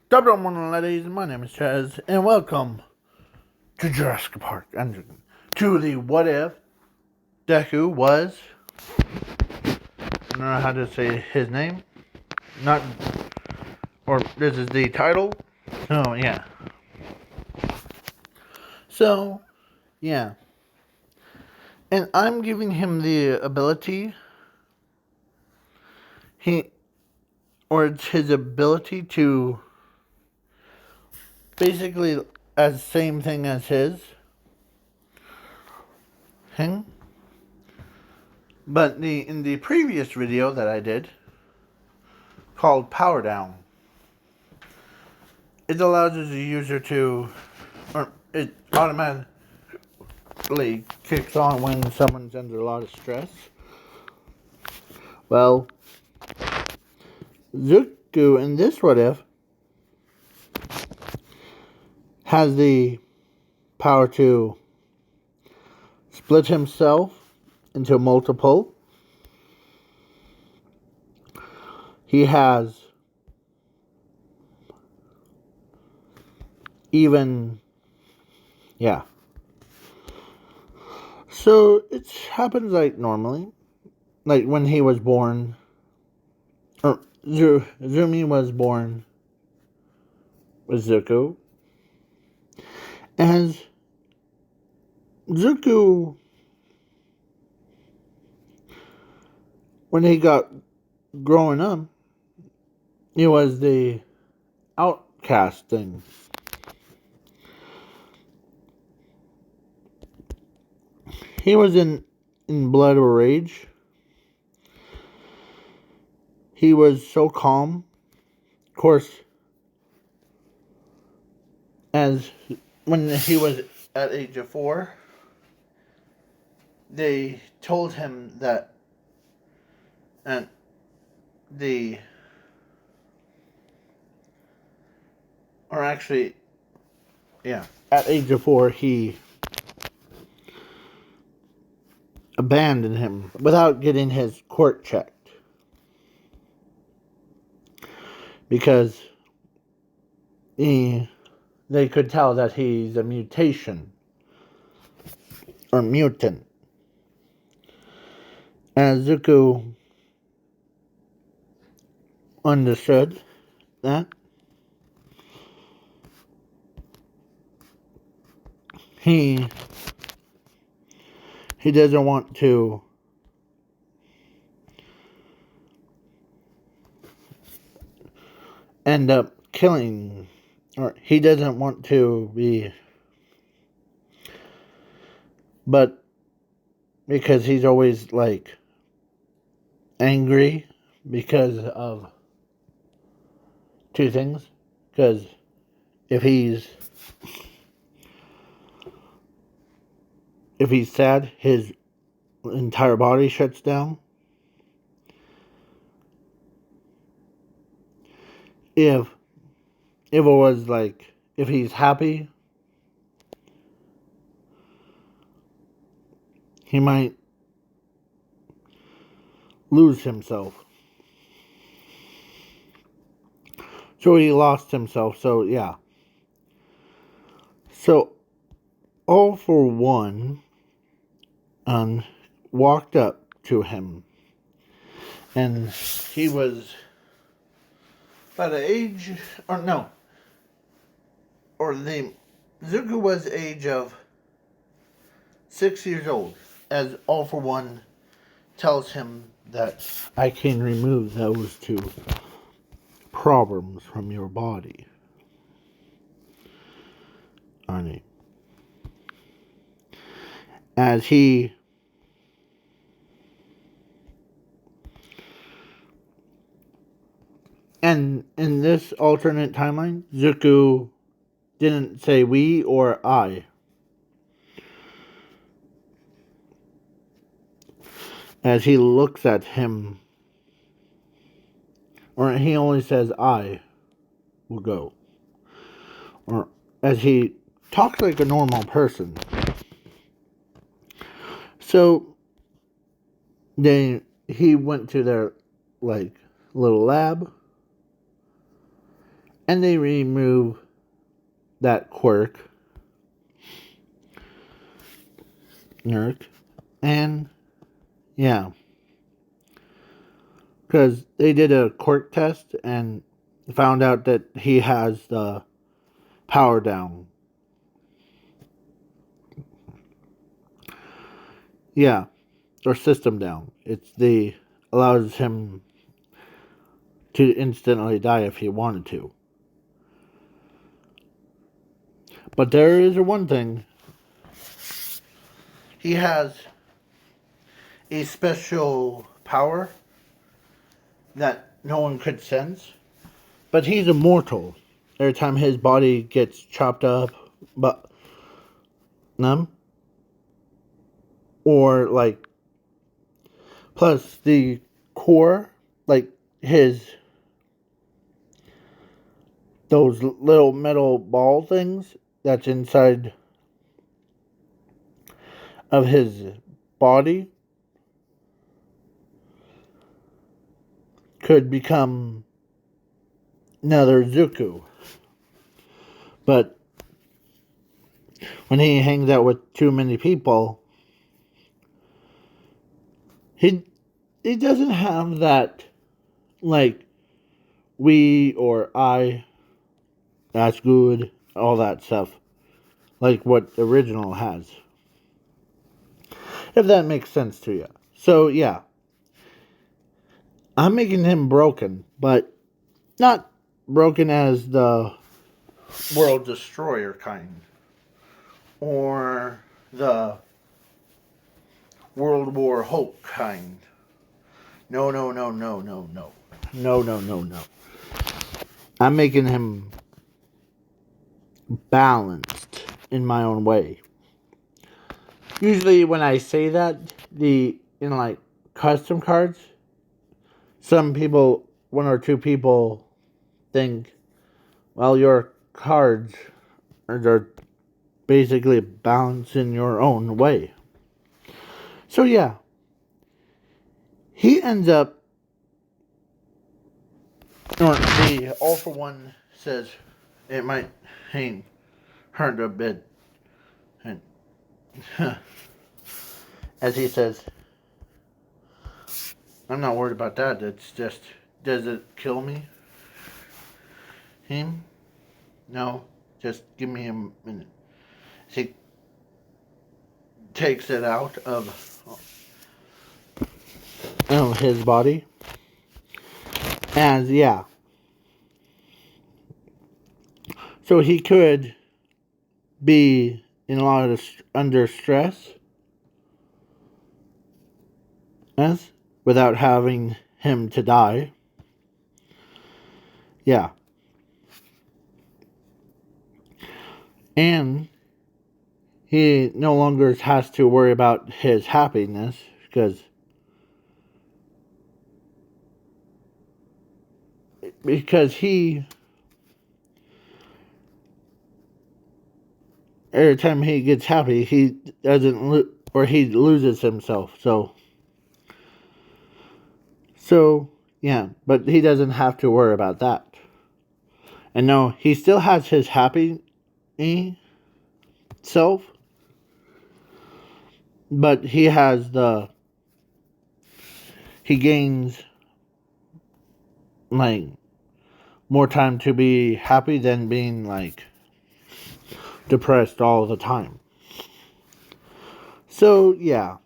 Double morning, ladies. My name is Chaz, and welcome to Jurassic Park and to the What If Deku was. I don't know how to say his name. Not, or this is the title. So, yeah. So, yeah. And I'm giving him the ability, or it's his ability to basically, as same thing as his thing. But in the previous video that I did, called Power Down, it allows the user to, or it automatically kicks on when someone's under a lot of stress. Well, Zuko in this What If has the power to split himself into multiple. He has even, yeah. So it happens like normally, like when he was born, or Zumi was born with Zuko. As Zuko, when he got growing up, he was the outcast thing. He was in blood or rage. He was so calm. Of course, as when he was at age of 4, they told him that and the or actually yeah, at age of 4 he abandoned him without getting his court checked because they could tell that he's a mutation or mutant. And Zuko understood that. He doesn't want to end up killing, or he doesn't want to be, but because he's always like angry because of two things. Because if he's sad, his entire body shuts down. If it was like, if he's happy, he might lose himself. So he lost himself. So yeah. So All for One walked up to him, and he was by the age, or no, or the Zuko was the age of 6 years old, as All for One tells him that I can remove those two problems from your body. Arnie. As he and in this alternate timeline, Zuko didn't say we or I. As he looks at him, or he only says I will go. Or as he talks like a normal person. So he went to their like little lab, And they remove that quirk. And yeah. Because they did a quirk test and found out that he has the power down. Yeah. Or system down. Allows him to instantly die if he wanted to. But there is one thing. He has a special power that no one could sense. But he's immortal. Every time his body gets chopped up, but or like, plus the core, like those little metal ball things that's inside of his body could become another Zuko. But when he hangs out with too many people, he doesn't have that, like, we or I, that's good, all that stuff, like what the original has. If that makes sense to you. So, yeah. I'm making him broken, but not broken as the World Destroyer kind. Or the World War Hulk kind. No. No. I'm making him balanced in my own way. Usually when I say that, in like custom cards, some people, one or two people think, well, your cards are basically balanced in your own way. So yeah, he ends up, or the All for One says it might hurt a bit. And as he says, I'm not worried about that. It's just, does it kill me? Him? No, just give me a minute. He takes it out of his body. And yeah. So he could be in a lot of under stress without having him to die. Yeah. And he no longer has to worry about his happiness because he, every time he gets happy, he doesn't or he loses himself. So yeah, but he doesn't have to worry about that. And no, he still has his happy self, but he gains like more time to be happy than being like depressed all the time. So yeah.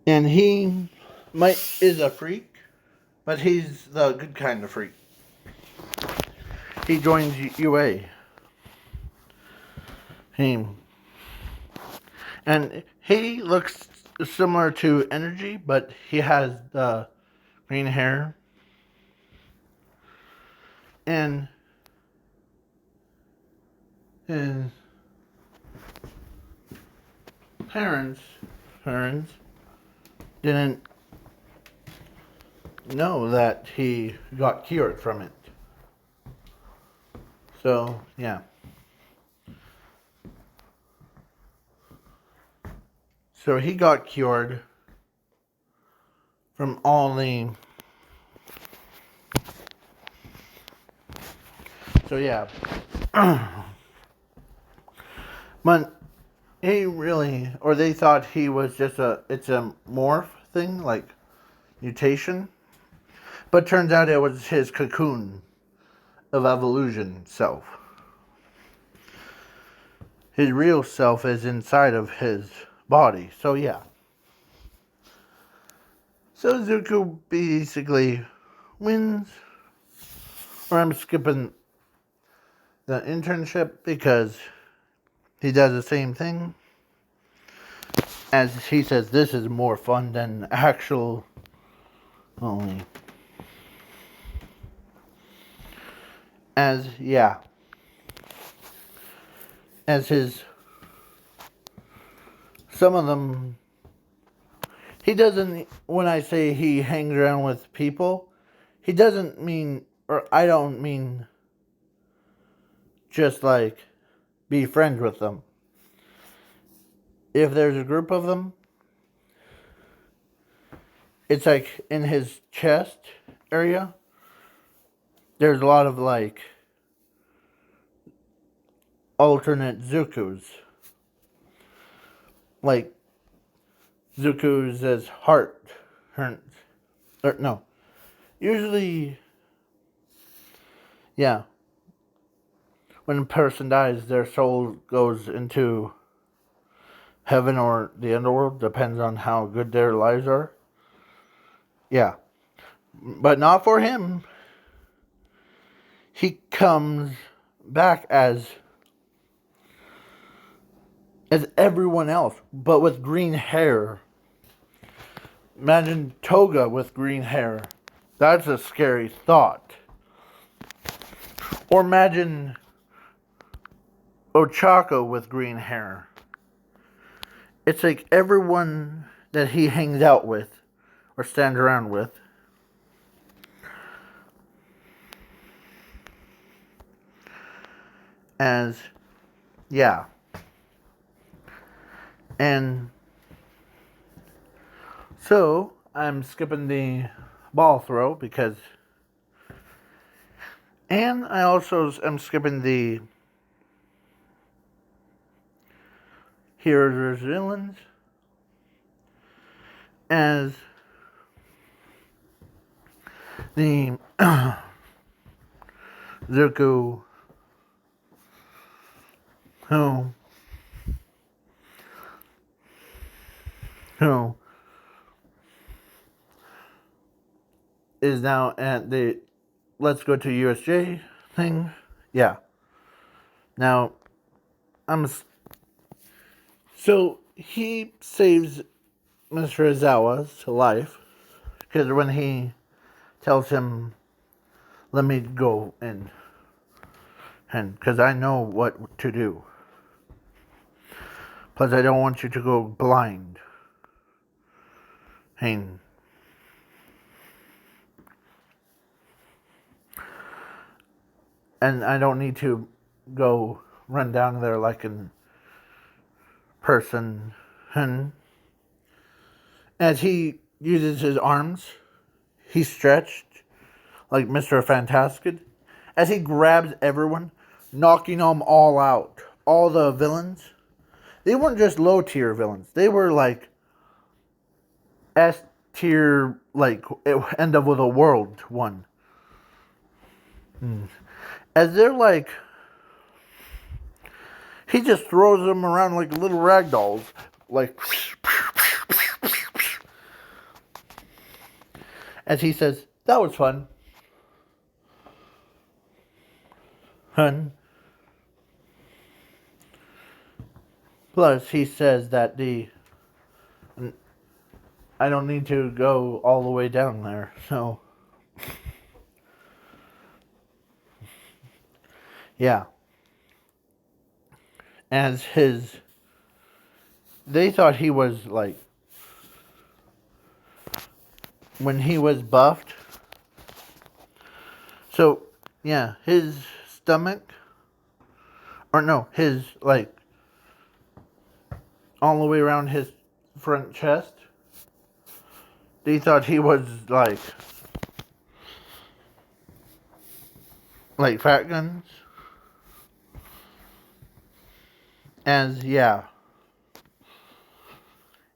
And he is a freak, but he's the good kind of freak. He joins UA. And he looks similar to Energy, but he has the green hair. And his parents didn't know that he got cured from it. So, yeah. So he got cured from all the So yeah. But he really, or they thought he was just it's a morph thing, like mutation. But turns out it was his cocoon of evolution self. His real self is inside of his body. So yeah. So Zuko basically wins. Or I'm skipping the internship because he does the same thing. As he says, this is more fun than actual only. As his, some of them, he doesn't, when I say he hangs around with people, he doesn't mean, or I don't mean just like be friends with them. If there's a group of them, it's like in his chest area, there's a lot of like alternate Zukus. Like Zuku's as heart hurts. Or no. Usually, yeah. When a person dies, their soul goes into heaven or the underworld. Depends on how good their lives are. Yeah. But not for him. He comes back as everyone else, but with green hair. Imagine Toga with green hair. That's a scary thought. Or imagine Ochako with green hair. It's like everyone that he hangs out with or stands around with. As, yeah. And so, I'm skipping the ball throw because... And I also am skipping the heroes vs. villains. As the Zuko, who is now at the let's go to USJ thing. Yeah. Now, so he saves Mr. Izawa's life because when he tells him, "Let me go and because I know what to do. Plus, I don't want you to go blind." And I don't need to go run down there like a person. And as he uses his arms, he's stretched like Mr. Fantastic. As he grabs everyone, knocking them all out. All the villains. They weren't just low tier villains. They were like S tier, like end of the world one. As they're like, he just throws them around like little rag dolls. Like, as he says, that was fun. Hun. Plus, he says that I don't need to go all the way down there, so. Yeah. As they thought he was like, when he was buffed. So, yeah, his stomach, or no, his like, all the way around his front chest, they thought he was like like fat guns. And yeah,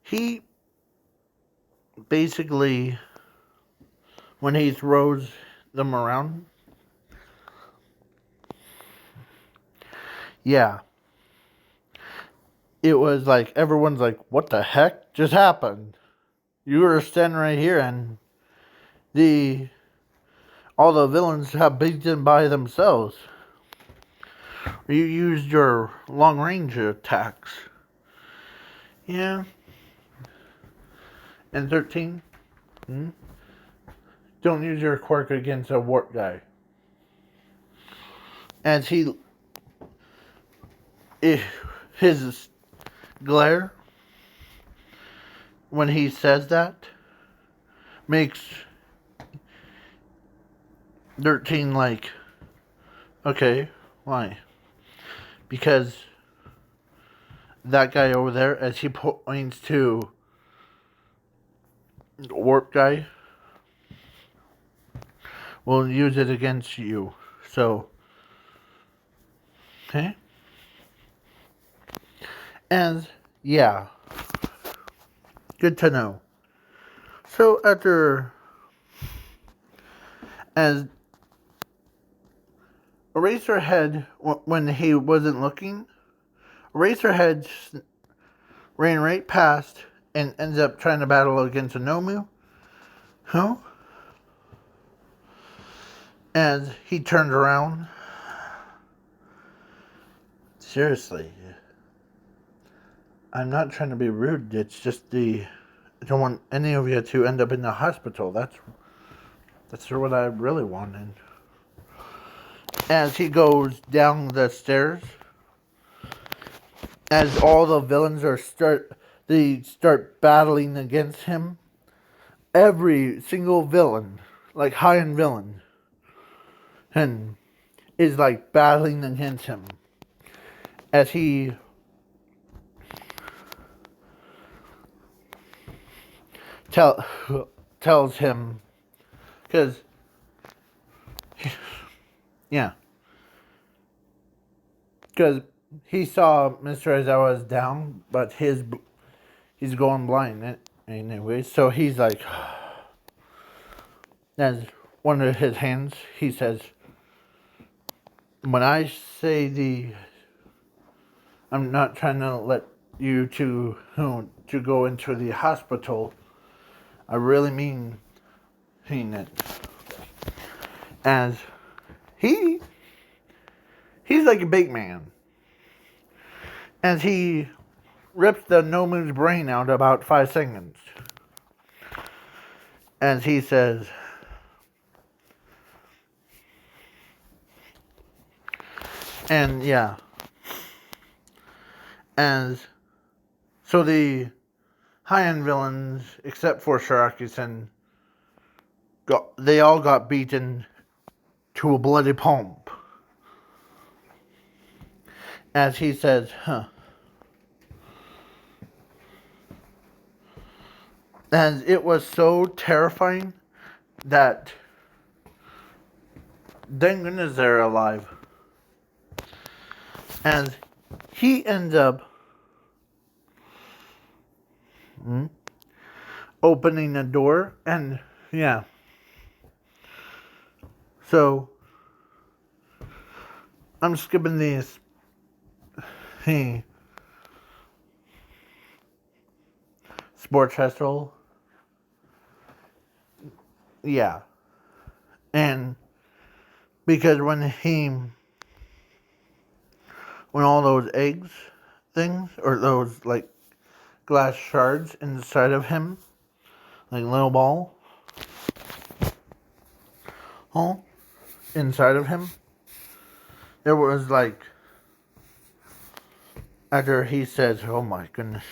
he basically, when he throws them around, yeah, it was like everyone's like, what the heck just happened? You were standing right here, and the all the villains have beaten by themselves. You used your long range attacks. Yeah. And 13? Hmm? Don't use your quirk against a warp guy. As his glare, when he says that, makes 13 like, okay, why? Because that guy over there, as he points to the warp guy, will use it against you. So, okay? And, yeah, good to know. So, as Eraserhead, when he wasn't looking, Eraserhead ran right past and ends up trying to battle against a Nomu. Huh? And he turned around. Seriously. I'm not trying to be rude. It's just I don't want any of you to end up in the hospital. That's what I really wanted. As he goes down the stairs, as all the villains they start battling against him. Every single villain, like high-end villain, and is like battling against him. As he tells him, because yeah, because he saw Mr. Aizawa's down, but he's going blind anyway. So he's like, as one of his hands, he says, "When I say I'm not trying to let you to go into the hospital. I really mean it." As he's like a big man. As he rips the Nomu's brain out about 5 seconds. As he says, and yeah. As so the high-end villains, except for Shiraki-sen, they all got beaten to a bloody pulp. As he says, And it was so terrifying that thank goodness they're alive. And he ends up opening the door, and yeah. So I'm skipping these. Sports festival. Yeah. And because when all those eggs things, or those like glass shards inside of him, like little ball, inside of him, there was like, after he says, oh my goodness,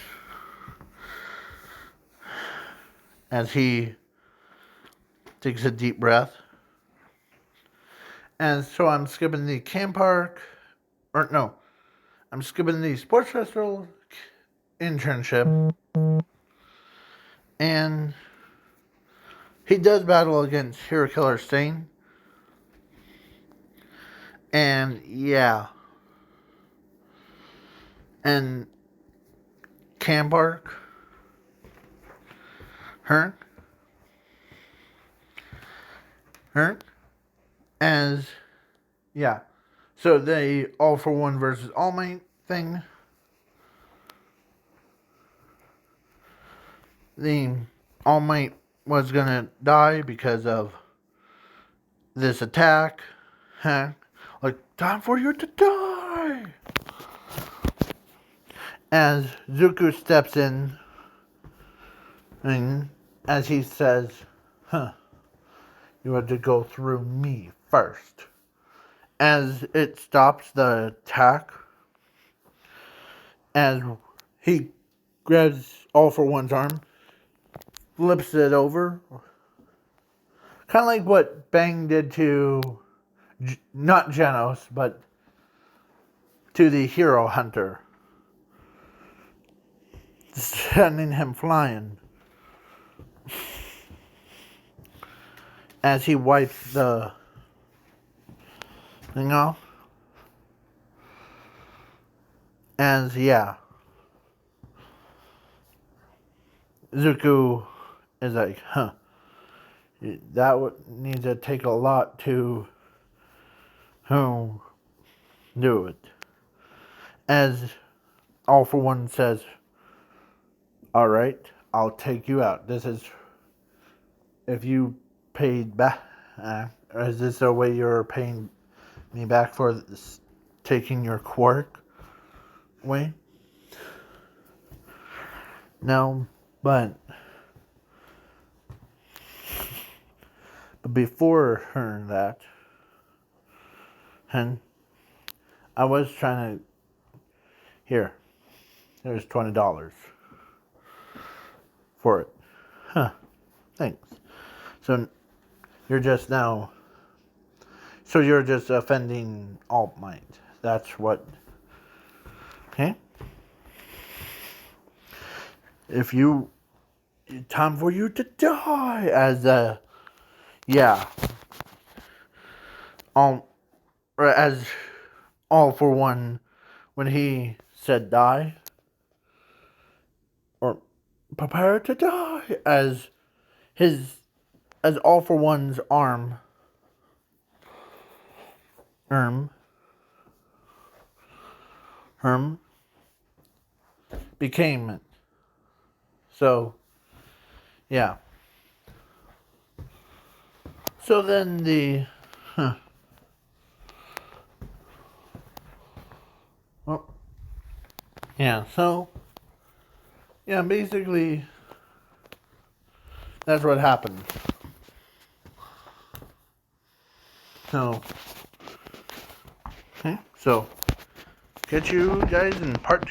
as he takes a deep breath. And so I'm skipping the camp park, or no, I'm skipping the sports festival internship. And he does battle against Hero Killer Stain. And yeah. And Cambark, her, as, yeah. So they All for One versus All Might thing. The All Might was gonna die because of this attack. Huh? Like, time for you to die! As Zuko steps in, and as he says, you had to go through me first. As it stops the attack, as he grabs All for One's arm, flips it over, kind of like what Bang did to, not Genos, but to the hero hunter, sending him flying. As he wipes the thing off. As, yeah. Zuko is like, that would need to take a lot to do it. As All for One says, alright, I'll take you out. This is, if you paid back, is this the way you're paying me back for this, taking your quark away? No, but before her that, and I was trying to, there's $20 for it. Thanks. So you're just offending All Might. That's what, okay? If you, time for you to die, as as All for One, when he said die, or prepare to die, as All for One's arm became it. So, yeah. So then basically, that's what happened. So, okay, so, catch you guys in part 2.